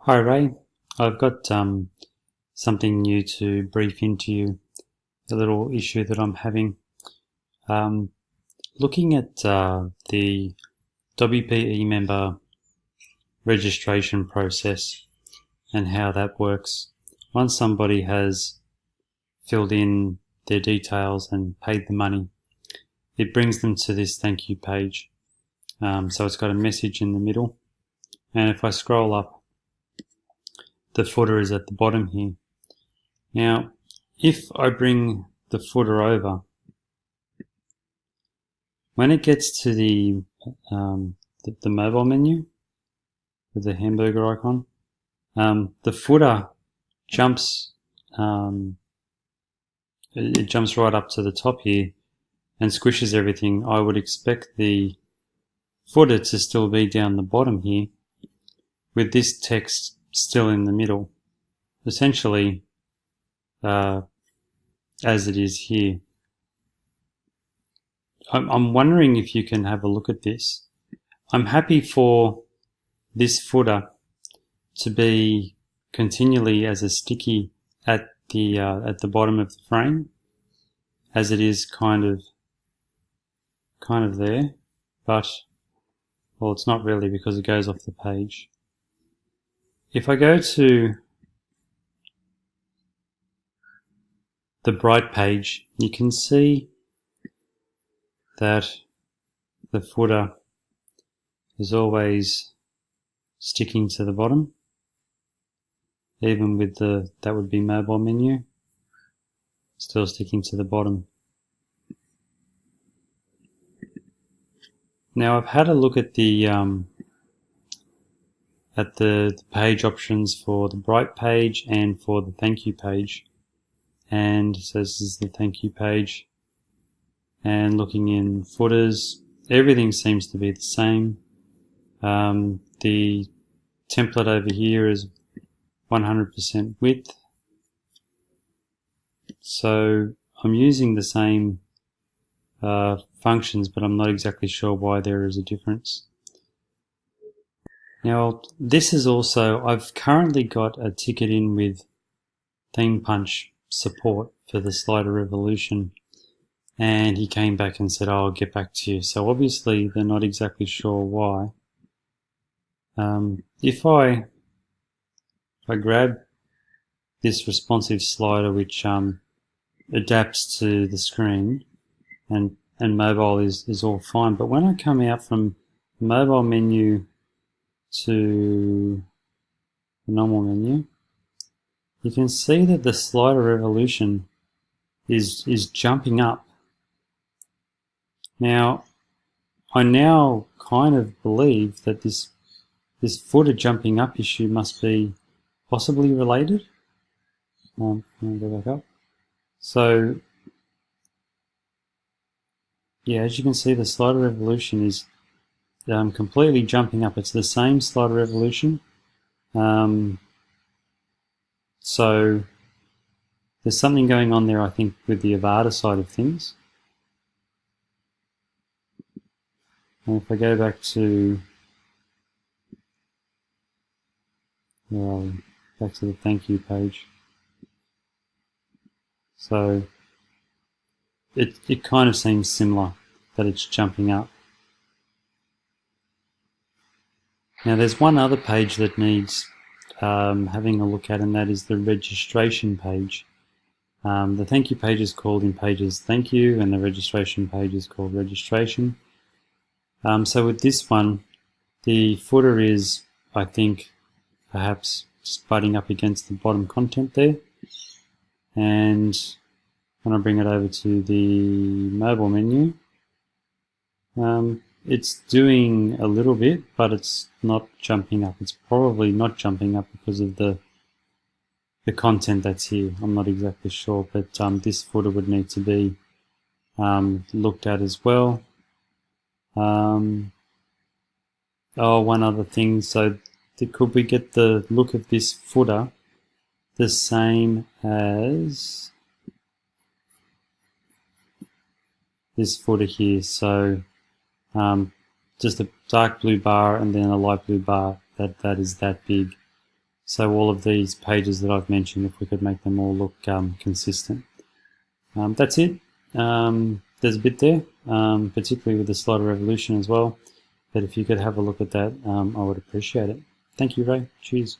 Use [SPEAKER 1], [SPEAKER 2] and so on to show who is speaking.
[SPEAKER 1] Hi Ray, I've got something new to brief into you, a little issue that I'm having. Um, Looking at the WPE member registration process and how that works. Once somebody has filled in their details and paid the money, it brings them to this thank you page. So it's got a message in the middle, and if I scroll up, the footer is at the bottom here. Now, if I bring the footer over, when it gets to the mobile menu with the hamburger icon, the footer jumps. It jumps right up to the top here and squishes everything. I would expect the footer to still be down the bottom here, with this text still in the middle, essentially as it is here. I'm wondering if you can have a look at this. I'm happy for this footer to be continually as a sticky at the bottom of the frame, as it is kind of there, but well, it's not really because it goes off the page. If I go to the Bright page, you can see that the footer is always sticking to the bottom, even with that would be mobile menu, still sticking to the bottom. Now I've had a look at the page options for the Bright page and for the thank you page, and so this is the thank you page. And looking in footers, everything seems to be the same. The template over here is 100% width, so I'm using the same functions, but I'm not exactly sure why there is a difference. Now this is also, I've currently got a ticket in with ThemePunch support for the slider revolution, and he came back and said, I'll get back to you. So obviously they're not exactly sure why. If I grab this responsive slider, which adapts to the screen, and mobile is all fine, but when I come out from the mobile menu to the normal menu, you can see that the slider revolution is jumping up. Now, I now kind of believe that this footer jumping up issue must be possibly related. I'm going to go back up. So, yeah, as you can see, the slider revolution is completely jumping up. It's the same slider revolution. So there's something going on there, I think, with the Avada side of things. And if I go back to the thank you page, so it kind of seems similar, that it's jumping up. Now there's one other page that needs having a look at, and that is the registration page. The thank you page is called in Pages thank you, and the registration page is called registration. So with this one, the footer is, I think, perhaps just butting up against the bottom content there. And when I bring it over to the mobile menu, it's doing a little bit, but it's not jumping up. It's probably not jumping up because of the content that's here. I'm not exactly sure, but this footer would need to be looked at as well. One other thing, so could we get the look of this footer the same as this footer here? So just a dark blue bar and then a light blue bar that is that big. So all of these pages that I've mentioned, if we could make them all look consistent. That's it. There's a bit there, particularly with the slider revolution as well. But if you could have a look at that, I would appreciate it. Thank you, Ray. Cheers.